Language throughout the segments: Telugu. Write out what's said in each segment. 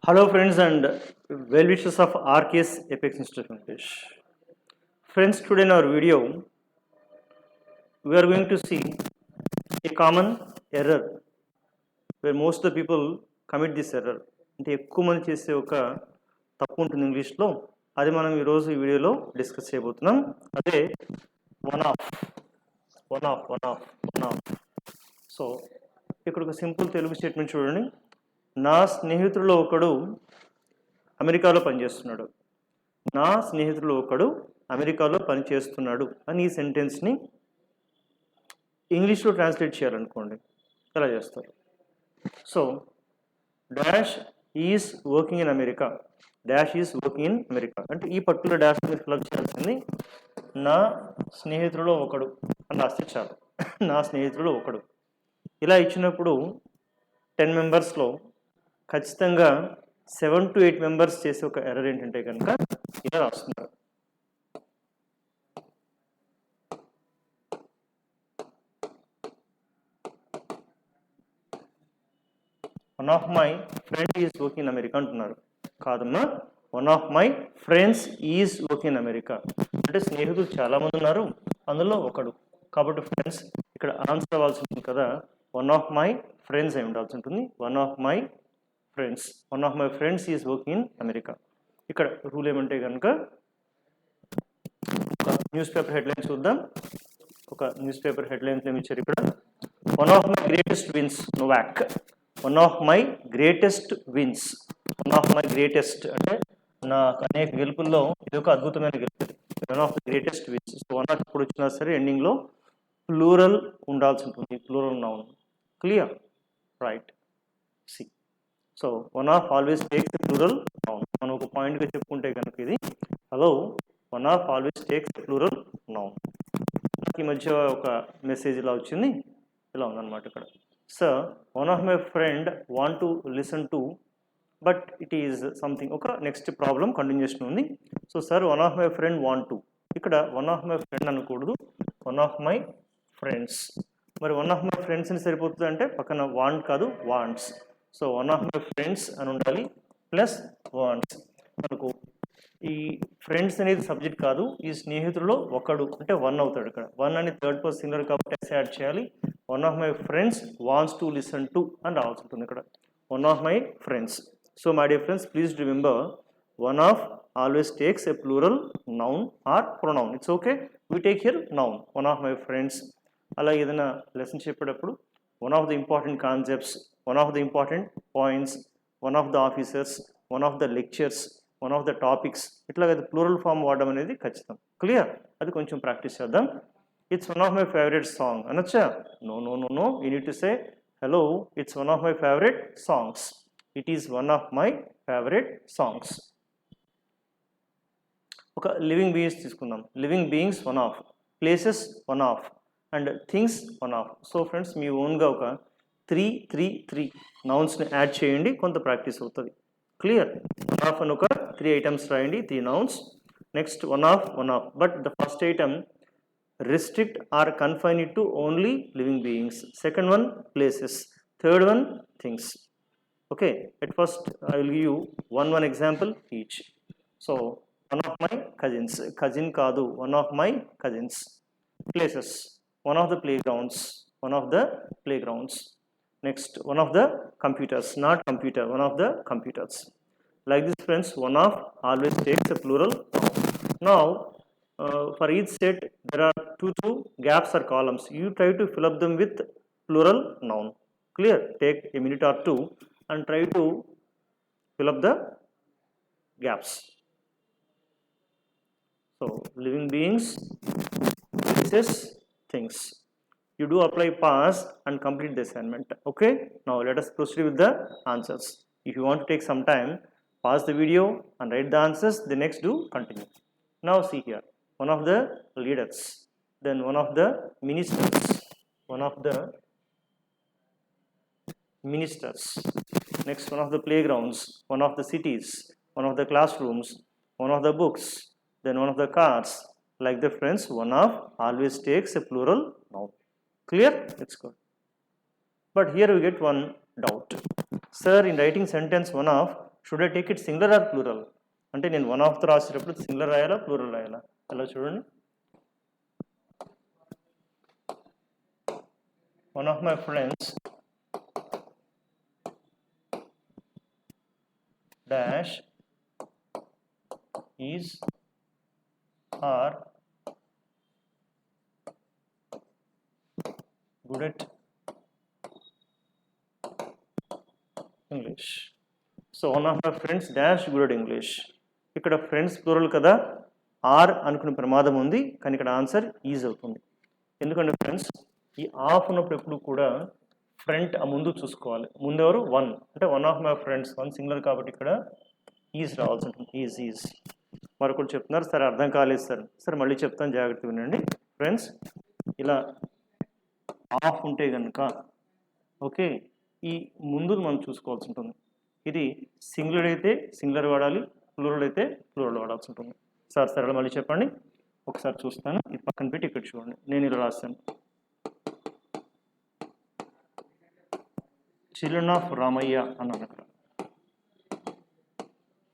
Hello friends and well wishes of RKS Apex Institute English. Friends, today in our video we are going to see a common error where most of the people commit this error. అంటే ఎక్కువ మంది చేసే ఒక తప్పు ఉంటుంది ఇంగ్లీష్లో, అది మనం ఈరోజు ఈ వీడియోలో డిస్కస్ చేయబోతున్నాం. అదే వన్ ఆఫ్. సో ఇక్కడ ఒక సింపుల్ తెలుగు స్టేట్మెంట్ చూడండి. నా స్నేహితుల్లో ఒకడు అమెరికాలో పనిచేస్తున్నాడు. నా స్నేహితుల్లో ఒకడు అమెరికాలో పనిచేస్తున్నాడు అని ఈ సెంటెన్స్ని ఇంగ్లీష్లో ట్రాన్స్లేట్ చేయాలనుకోండి, ఎలా చేస్తారు? So dash is working in America, dash is working in America అంటే ఈ పర్టికులర్ డాష్ మీరు ఫిల్అప్ చేయాల్సింది నా స్నేహితుల్లో ఒకడు అని రాస్తే చాలు. నా స్నేహితుల్లో ఒకడు ఇలా ఇచ్చినప్పుడు 10 మెంబర్స్లో ఖచ్చితంగా 7 to 8 మెంబర్స్ చేసే ఒక ఎర్రర్ ఏంటంటే కనుక ఇలా రాస్తున్నారు. One of my friend is working in America అంటున్నారు. కాదమ్మా, one of my friends is working in America అంటే స్నేహితులు చాలామంది ఉన్నారు, అందులో ఒకడు. కాబట్టి ఫ్రెండ్స్ ఇక్కడ ఆన్సర్ అవ్వాల్సి ఉంటుంది కదా, వన్ ఆఫ్ మై ఫ్రెండ్స్ అయి ఉండాల్సి ఉంటుంది. One of my friends is working in America. ఇక్కడ రూల్ ఏమంటే కనుక ఒక న్యూస్ పేపర్ హెడ్లైన్స్ చూద్దాం. ఒక న్యూస్ పేపర్ హెడ్లైన్స్ ఏమి ఇచ్చారు ఇక్కడ? One of my greatest wins Novak. One of my greatest wins. One of my greatest అంటే నా అనేక గెలుపుల్లో ఇది ఒక అద్భుతమైన గెలుపు. One of the greatest wins. So one of ఇప్పుడు వచ్చినా సరే ఎండింగ్లో ప్లూరల్ ఉండాల్సి ఉంటుంది, plural noun. Clear? Right. See. So one of always takes a plural noun. మనం ఒక పాయింట్గా చెప్పుకుంటే కనుక ఇది hello one of always takes a plural noun. నాకు ఈ మధ్య ఒక మెసేజ్ ఇలా వచ్చింది, ఇలా ఉందన్నమాట ఇక్కడ. Sir one of my friend want to listen to but it is something, ఒక నెక్స్ట్ ప్రాబ్లం కంటిన్యూషన్ ఉంది. So sir one of my friend want to, ఇక్కడ వన్ ఆఫ్ మై ఫ్రెండ్ అనకూడదు, వన్ ఆఫ్ మై ఫ్రెండ్స్. మరి వన్ ఆఫ్ మై ఫ్రెండ్స్ అని సరిపోతుంది అంటే పక్కన వాంట్ కాదు wants. So one of my friends అని ఉండాలి ప్లస్ వాంట్స్. మనకు ఈ ఫ్రెండ్స్ అనేది సబ్జెక్ట్ కాదు, ఈ స్నేహితుల్లో ఒకడు అంటే వన్ అవుతాడు. ఇక్కడ వన్ అని థర్డ్ పర్సన్ సింగులర్ కాబట్టి ఎస్ యాడ్ చేయాలి. One of my friends wants to listen to అని రావాల్సి ఉంటుంది ఇక్కడ. One of my friends. So my dear friends, please remember one of always takes a plural noun or pronoun. It's okay, we take here noun. One of my friends. అలా ఏదైనా లెసన్ చెప్పేటప్పుడు one of the important concepts, one of the important points, one of the officers, one of the lectures, one of the topics, ఇట్లాగ ప్లూరల్ ఫామ్ వాడడం అనేది ఖచ్చితం. క్లియర్? అది కొంచెం ప్రాక్టీస్ చేద్దాం. It's one of my favourite song అనొచ్చా? No no no no, you need to say hello it's one of my favourite songs. It is one of my favourite songs. ఒక లివింగ్ బీయింగ్స్ తీసుకుందాం. Living beings one of, places one of, and things one of. So friends మీ ఓన్గా ఒక 3 నౌన్స్ని యాడ్ చేయండి, కొంత ప్రాక్టీస్ అవుతుంది. క్లియర్? వన్ ఆఫ్ అని ఒక 3 ఐటమ్స్ రాయండి, 3 nouns. Next one of but the first item restrict or confine it to only living beings. Second one places, third one things. Okay, at first I will give you one example each. So one of my cousins, cousin కాదు, one of my cousins. Places, one of the playgrounds. Next, one of the computers, not computer, one of the computers. Like this friends, one of always takes a plural noun. Now for each set there are two gaps or columns. You try to fill up them with plural noun. Clear? Take a minute or two and try to fill up the gaps. So living beings, places, things. You do apply pause and complete the assignment. Okay, now let us proceed with the answers. If you want to take some time, pause the video and write the answers, the next do continue. Now see here, one of the leaders, then one of the ministers, next one of the playgrounds, one of the cities, one of the classrooms, one of the books, then one of the cars. Like the friends, one of always takes a plural noun. Clear? It's good. But here we get one doubt. Sir, in writing sentence one of, should I take it singular or plural? అంటే నేను వన్ ఆఫ్ తో రాసేటప్పుడు సింగులర్ రాయాలా ప్లూరల్ రాయాలా? అలా చూడండి. One of my friends dash is are good at English. So one of my friends dash good at English. ఇక్కడ ఫ్రెండ్స్ ప్లూరల్ కదా, ఆర్ అనుకునే ప్రమాదం ఉంది, కానీ ఇక్కడ ఆన్సర్ ఈజ్ అవుతుంది. ఎందుకంటే ఫ్రెండ్స్ ఈ ఆఫ్ ఉన్నప్పుడు ఎప్పుడు కూడా ఫ్రంట్ ఆ ముందు చూసుకోవాలి. ముందు ఎవరు? వన్. అంటే one of my friends, one singular కాబట్టి ఇక్కడ ఈజ్ రావాల్సి ఉంటుంది. ఈజ్. మరొకరు చెప్తున్నారు సరే అర్థం కాలేదు సార్. సరే మళ్ళీ చెప్తాను, జాగ్రత్తగా వినండి ఫ్రెండ్స్. ఇలా ఆఫ్ ఉంటే కనుక ఓకే ఈ ముందు మనం చూసుకోవాల్సి ఉంటుంది. ఇది సింగులర్ అయితే సింగులర్ వాడాలి, ప్లూరల్ అయితే ప్లూరల్ వాడాల్సి ఉంటుంది. సార్ సరే మళ్ళీ చెప్పండి. ఒకసారి చూస్తాను, ఇది పక్కన పెట్టి ఇక్కడ చూడండి. నేను ఇలా రాశాను, చిల్డ్రన్ ఆఫ్ రామయ్య అన్నాను. అక్కడ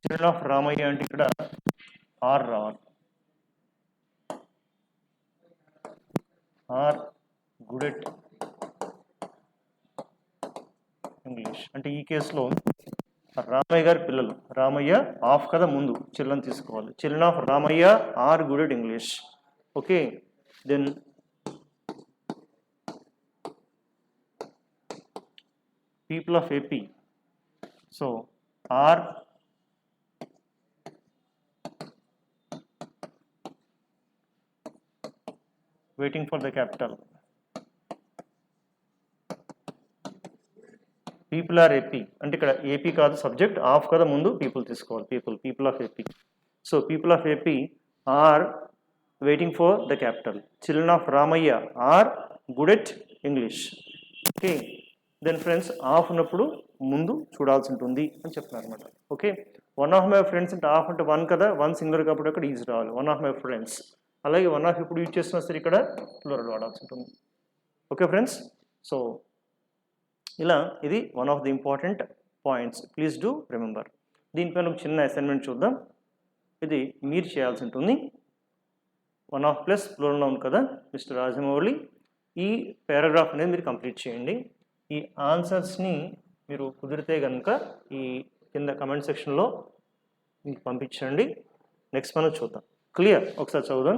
చిల్డ్రన్ ఆఫ్ రామయ్య అంటే ఇక్కడ ఆర్ రావాలి. Are good at English. అంటే ఈ కేసులో రామయ్య గారి పిల్లలు, రామయ్య ఆఫ్ కదా ముందు, చిల్డ్రన్ తీసుకోవాలి. Children of Ramayya are good at English. Okay then people of AP, so are waiting for the capital. People are AP అంటే ఇక్కడ AP కాదు సబ్జెక్ట్, ఆఫ్ కదా ముందు, పీపుల్ తీసుకోవాలి. people of AP. So people of AP are waiting for the capital. Children of Ramaya are good at English. Okay. Then friends of ఉన్నప్పుడు ముందు చూడాల్సి ఉంటుంది అని చెప్తున్నారు అనమాట. Okay one of my friends అంటే ఆఫ్ అంటే వన్ కదా, వన్ సింగులర్ కాబట్టి అక్కడ ఈజ్ రావాలి. One of my friends. అలాగే వన్ ఆఫ్ ఇప్పుడు యూజ్ చేస్తున్నా సరే ఇక్కడ ప్లూరల్ వాడాల్సి ఉంటుంది. ఓకే ఫ్రెండ్స్, సో ఇలా ఇది one of the important points, please do remember. దీనిపైన ఒక చిన్న అసైన్మెంట్ చూద్దాం. ఇది మీరు చేయాల్సి ఉంటుంది. One of plus plural noun కదా మిస్టర్ రాజమౌళి, ఈ పారాగ్రాఫ్ అనేది మీరు కంప్లీట్ చేయండి. ఈ ఆన్సర్స్ని మీరు కుదిరితే కనుక ఈ కింద కమెంట్ సెక్షన్లో మీకు పంపించండి. నెక్స్ట్ మనం చూద్దాం. క్లియర్? ఒకసారి చదువుదాం.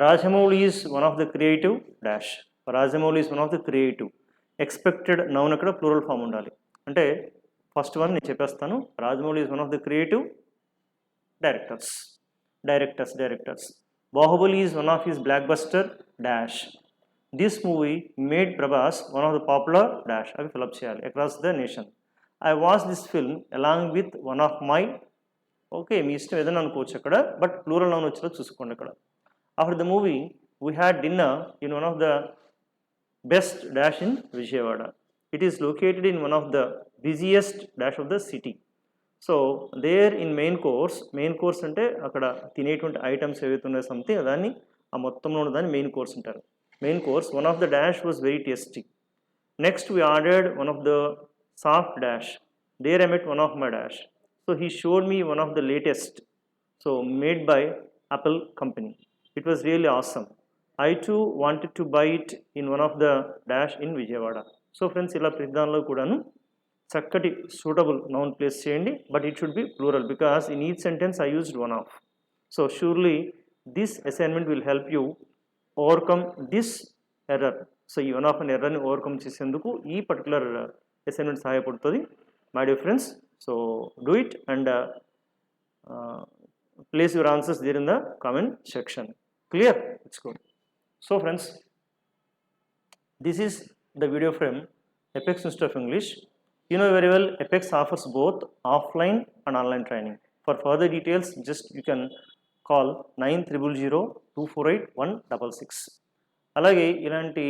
Rajamouli is one of the creative dash. Rajamouli is one of the creative. Expected noun అక్కడ ప్లూరల్ ఫామ్ ఉండాలి. అంటే ఫస్ట్ వన్ నేను చెప్పేస్తాను. Rajamouli is one of the creative directors. Baahubali is one of his block buster dash. This movie made Prabhas one of the popular dash. అవి ఫిలప్ చేయాలి across the nation. I watched this film along with one of my, okay మీ ఇష్టం ఏదైనా అనుకోవచ్చు అక్కడ, బట్ ప్లూరల్ నౌన్ వచ్చేలా చూసుకోండి అక్కడ. After the movie we had dinner in one of the best dash in Vijayawada. It is located in one of the busiest dash of the city. So there in main course అంటే అక్కడ తినేటువంటి ఐటమ్స్ ఏవైతే ఉన్నాయో సంథింగ్ దాన్ని ఆ మొత్తంలో ఉన్న దాన్ని మెయిన్ కోర్స్ అంటారు. Main course, one of the dash was very tasty. Next we ordered one of the soft dash. There I met one of my dash. So he showed me one of the latest, so made by Apple company. It was really awesome. I too wanted to buy it in one of the dash in Vijayawada. So friends, ila pridhanlo kudanu chakkati suitable noun place cheyandi, but it should be plural because in each sentence I used one of. So surely this assignment will help you overcome this error. So ఈ వన్ ఆఫ్ అన్ ఎర్రర్ని ఓవర్కమ్ చేసేందుకు ఈ పర్టికులర్ అసైన్మెంట్ సహాయపడుతుంది my dear friends. So do it and place your answers there in the comment section. Clear? It's good. So friends, this is the video from Apex Institute of English. You know very well Apex offers both offline and online training. For further details, just you can call 9000248166. అలాగే ఇలాంటి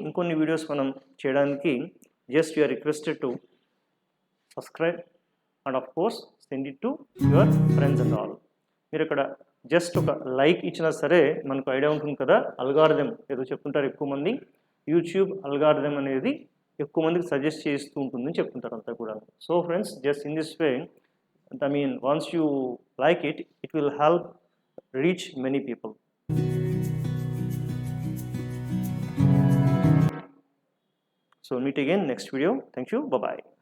ఇంకొన్ని వీడియోస్ మనం చేయడానికి just you are requested to subscribe and of course send it to your friends and all. మీరు ఇక్కడ జస్ట్ ఒక లైక్ ఇచ్చినా సరే మనకు ఐడియా ఉంటుంది కదా, అల్గారిథం ఏదో చెప్తుంటారు ఎక్కువ మంది. యూట్యూబ్ అల్గారిథం అనేది ఎక్కువ మందికి సజెస్ట్ చేస్తూ ఉంటుందని చెప్తుంటారు అంతా కూడా. So friends, just in this way, I mean, once you like it, it will help reach many people. So meet again next video. Thank you. Bye bye.